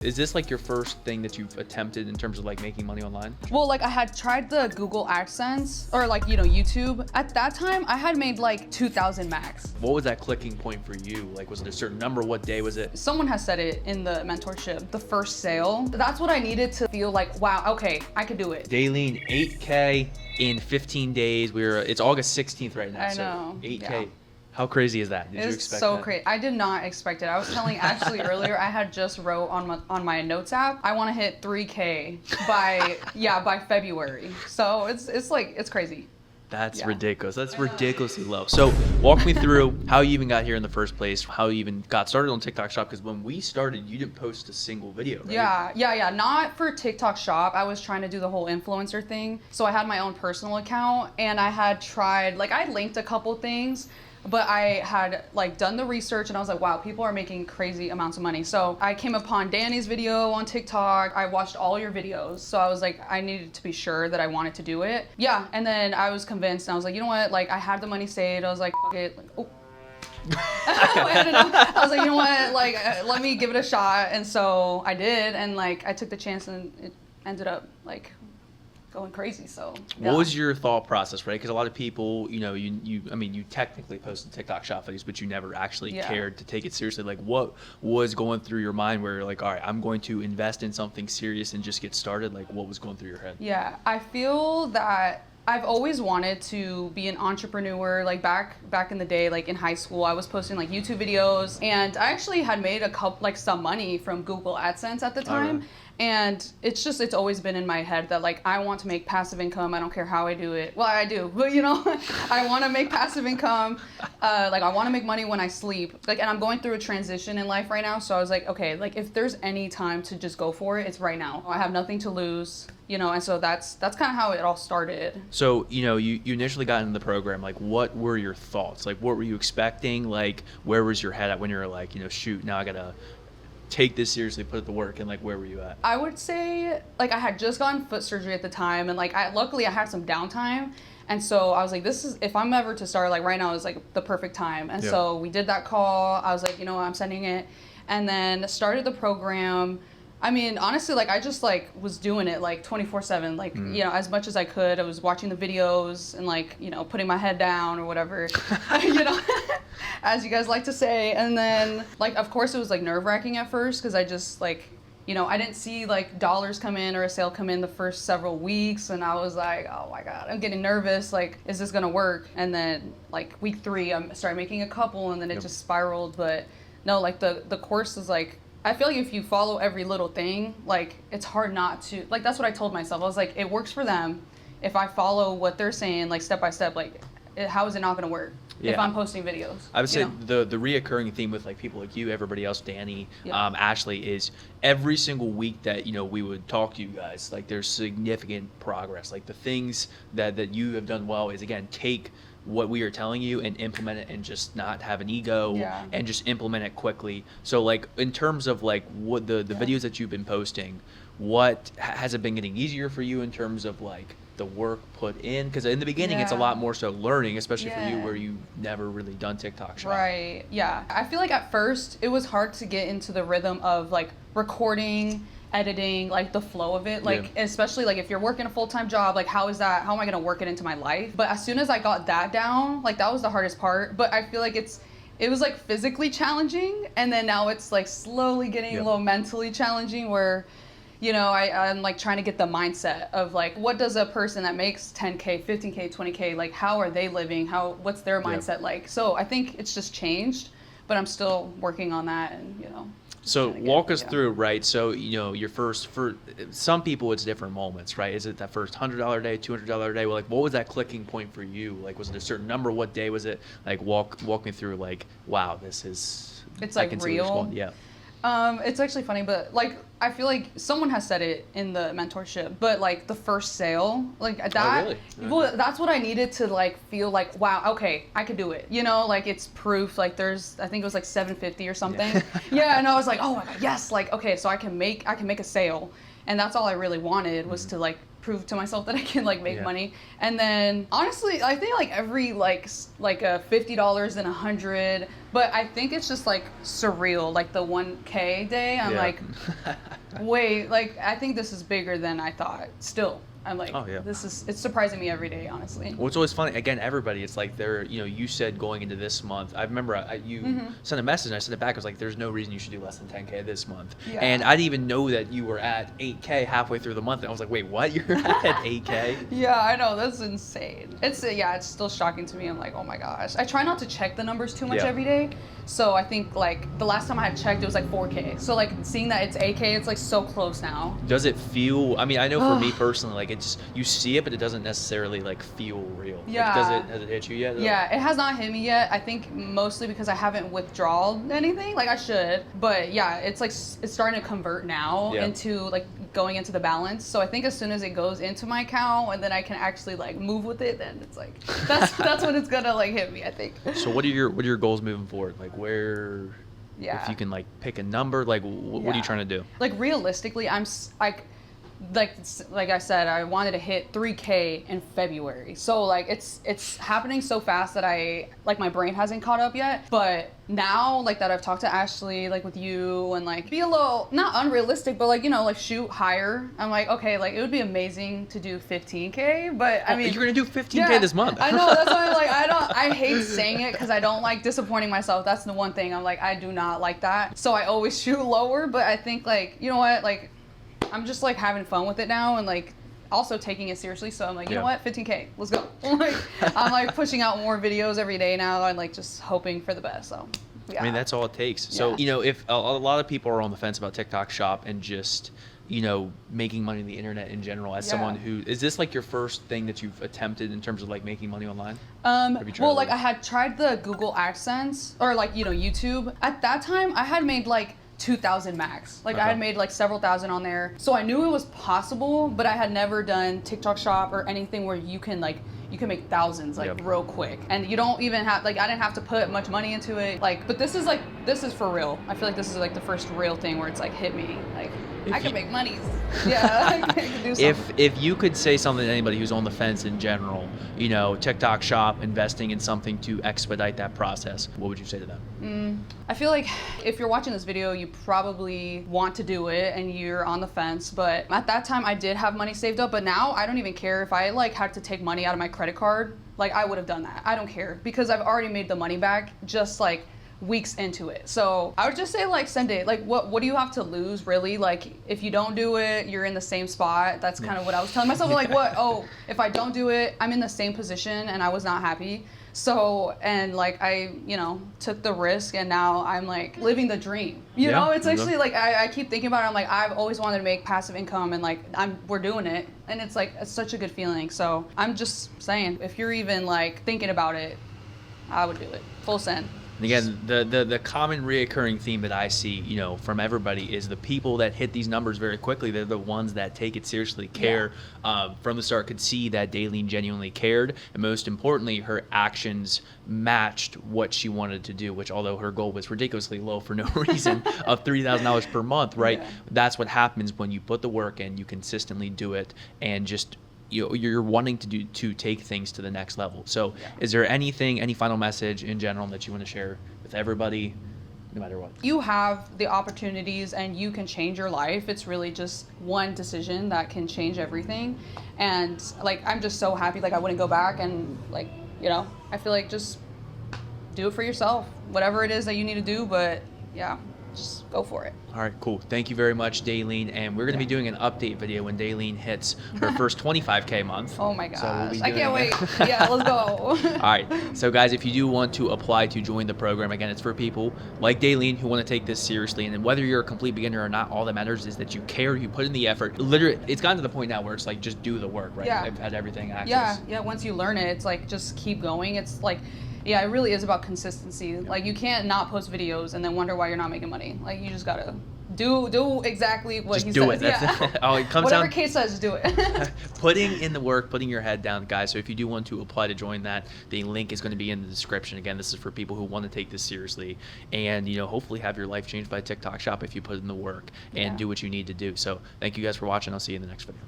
Is this like your first thing that you've attempted in terms of like making money online? Well, like I had tried the Google AdSense or like, YouTube. At that time, I had made like 2,000 max. What was that clicking point for you? Like, was it a certain number? What day was it? Someone has said it in the mentorship, the first sale. That's what I needed to feel like, wow, okay, I could do it. Dayleen, 8K in 15 days. It's August 16th right now. I know. So 8K. Yeah. How crazy is that? Did you expect so that? crazy. I did not expect it. I was telling Ashley earlier, I had just wrote on my notes app, I want to hit 3K by February. So it's crazy. That's ridiculous. That's ridiculously low. So walk me through how you even got here in the first place, how you even got started on TikTok Shop, because when we started, you didn't post a single video, right? Yeah. Not for TikTok Shop. I was trying to do the whole influencer thing. So I had my own personal account and I had tried, like I linked a couple things, but I had like done the research and I was like, wow, people are making crazy amounts of money. So I came upon Danny's video on TikTok. I watched all your videos. So I was like, I needed to be sure that I wanted to do it. Yeah. And then I was convinced and I was like, you know what? Like I had the money saved. I was like, fuck it. Like, oh. I was like, you know what? Like, let me give it a shot. And so I did. And like, I took the chance and it ended up like going crazy. So what was your thought process, right? Because a lot of people, you technically posted TikTok Shop videos, but you never actually cared to take it seriously. Like, what was going through your mind where you're like, all right, I'm going to invest in something serious and just get started? Like, what was going through your head? Yeah, I feel that I've always wanted to be an entrepreneur. Like back in the day, like in high school, I was posting like YouTube videos, and I actually had made some money from Google AdSense at the time. Right. And it's always been in my head that like I want to make passive income. I don't care how I do it. Well, I do, but I want to make passive income. Like I want to make money when I sleep. Like, and I'm going through a transition in life right now. So I was like, okay, like if there's any time to just go for it, it's right now. I have nothing to lose, and so that's kind of how it all started. So, you initially got into the program. Like, what were your thoughts? Like, what were you expecting? Like, where was your head at when you were like, shoot, now I gotta take this seriously, put it to work, and like where were you at? I would say like I had just gotten foot surgery at the time, and like luckily I had some downtime, and so I was like, this is, if I'm ever to start, like right now is like the perfect time. And so we did that call. I was like, I'm sending it, and then started the program. I mean, honestly, like I just like was doing it like 24/7, like as much as I could. I was watching the videos and like putting my head down or whatever, as you guys like to say. And then like of course it was like nerve-wracking at first because I just like I didn't see like dollars come in or a sale come in the first several weeks, and I was like, oh my god, I'm getting nervous. Like, is this gonna work? And then like week 3, I started making a couple, and then it just spiraled. But no, like the course is like, I feel like if you follow every little thing, like it's hard not to, like that's what I told myself. I was like, it works for them. If I follow what they're saying, like step by step, like how is it not going to work if I'm posting videos? I would say the reoccurring theme with like people like you, everybody else, Danny, Ashley, is every single week that we would talk to you guys, like there's significant progress. Like the things that you have done well is, again, take what we are telling you and implement it, and just not have an ego and just implement it quickly. So like in terms of like what the videos that you've been posting, what has it been getting easier for you in terms of like the work put in? Because in the beginning it's a lot more so learning, especially for you where you've never really done TikTok Shop. Right. Yeah, I feel like at first it was hard to get into the rhythm of like recording, editing, like the flow of it, like especially like if you're working a full-time job, like how am I gonna work it into my life? But as soon as I got that down, like that was the hardest part. But I feel like it was like physically challenging, and then now it's like slowly getting a little mentally challenging where I'm like trying to get the mindset of like, what does a person that makes 10K, 15K, 20K, like how are they living? What's their mindset like? So I think it's just changed, but I'm still working on that, and So walk us through, right? So, your for some people it's different moments, right? Is it that first $100 day, $200 day? Well, like what was that clicking point for you? Like, was it a certain number? What day was it? Like walk me through like, wow, it's like real. Yeah. It's actually funny, but like I feel like someone has said it in the mentorship, but like the first sale, like that, oh, really? Well, that's what I needed to like feel like, wow, okay, I could do it. Like it's proof. Like I think it was like 750 or something. And I was like, oh my god, yes, like okay, so I can make a sale, and that's all I really wanted was to like prove to myself that I can like make money. And then honestly, I think like every like a $50 and $100, But I think it's just like surreal, like the 1K day. I'm like, wait, like I think this is bigger than I thought. Still, I'm like, oh yeah, it's surprising me every day, honestly. Well, it's always funny. Again, everybody, it's like you said going into this month. I remember you sent a message and I sent it back. I was like, there's no reason you should do less than 10K this month. Yeah. And I didn't even know that you were at 8K halfway through the month. And I was like, wait, what? You're at 8K? Yeah, I know. That's insane. It's still shocking to me. I'm like, oh my gosh. I try not to check the numbers too much every day. So I think like the last time I had checked, it was like 4K. So like seeing that it's 8K, it's like so close now. Does it feel, I mean, I know for me personally, like you see it, but it doesn't necessarily like feel real. Yeah. Like, has it hit you yet? Yeah, it has not hit me yet. I think mostly because I haven't withdrawn anything. Like I should. But yeah, it's like, it's starting to convert now into like going into the balance. So I think as soon as it goes into my account and then I can actually like move with it, then it's like, that's when it's gonna like hit me, I think. So what are your goals moving forward? Like where, if you can like pick a number, like what are you trying to do? Like realistically, I'm like I said, I wanted to hit 3K in February. So like it's happening so fast that my brain hasn't caught up yet. But now like that I've talked to Ashley, like with you, and like be a little not unrealistic, but like like shoot higher. I'm like, okay, like it would be amazing to do 15K, but I mean you're gonna do 15K this month. I know, that's why I'm like I hate saying it because I don't like disappointing myself. That's the one thing I'm like, I do not like that. So I always shoot lower, but I think like, you know what, like I'm just like having fun with it now and like also taking it seriously. So I'm like, you know what, 15K, let's go. Like I'm like pushing out more videos every day now and like just hoping for the best. So yeah. I mean, that's all it takes. So, if a lot of people are on the fence about TikTok Shop and just, making money on the internet in general, as someone who, is this like your first thing that you've attempted in terms of like making money online? Well, like I had tried the Google AdSense or like, YouTube. At that time I had made like 2,000 max. Like I had made like several thousand on there. So I knew it was possible, but I had never done TikTok Shop or anything where you can make thousands like real quick. And you don't even have, like I didn't have to put much money into it. Like, but this is for real. I feel like this is like the first real thing where it's like hit me. Like I can make money. Yeah, I can do something. If you could say something to anybody who's on the fence in general, TikTok Shop, investing in something to expedite that process, what would you say to them? I feel like if you're watching this video, you probably want to do it and you're on the fence. But at that time, I did have money saved up. But now I don't even care if I like had to take money out of my credit card. Like I would have done that. I don't care because I've already made the money back just like weeks into it. So I would just say like send it. Like what do you have to lose really? Like if you don't do it, you're in the same spot. That's kind of what I was telling myself. Like what? Oh, if I don't do it, I'm in the same position and I was not happy. So, and like I, took the risk and now I'm like living the dream. You know, it's actually like I keep thinking about it. I'm like, I've always wanted to make passive income and like we're doing it. And it's like, it's such a good feeling. So I'm just saying, if you're even like thinking about it, I would do it. Full send. And again, the common reoccurring theme that I see, from everybody is the people that hit these numbers very quickly. They're the ones that take it seriously, care from the start, could see that Dayleen genuinely cared, and most importantly, her actions matched what she wanted to do. Which, although her goal was ridiculously low for no reason, of $3,000 per month, right? Yeah. That's what happens when you put the work in, you consistently do it, and just you're wanting to take things to the next level. So is there any final message in general that you want to share with everybody, no matter what? You have the opportunities and you can change your life. It's really just one decision that can change everything. And like, I'm just so happy, like I wouldn't go back and like, I feel like just do it for yourself, whatever it is that you need to do, but just go for it. All right, cool. Thank you very much, Dayleen. And we're going to be doing an update video when Dayleen hits her first 25K month. Oh my gosh. So I can't wait. Yeah, let's go. All right. So guys, if you do want to apply to join the program, again, it's for people like Dayleen who want to take this seriously. And then whether you're a complete beginner or not, all that matters is that you care, you put in the effort. Literally, it's gotten to the point now where it's like, just do the work, right? Yeah. I've had everything access. Yeah. Once you learn it, it's like, just keep going. It's like, it really is about consistency. Like you can't not post videos and then wonder why you're not making money. Like you just gotta do exactly what he says. Just do it. Oh, it comes whatever down. Kade says, do it. Putting in the work, putting your head down, guys. So if you do want to apply to join that, the link is going to be in the description. Again, this is for people who want to take this seriously and hopefully have your life changed by TikTok Shop if you put in the work and do what you need to do. So thank you guys for watching. I'll see you in the next video.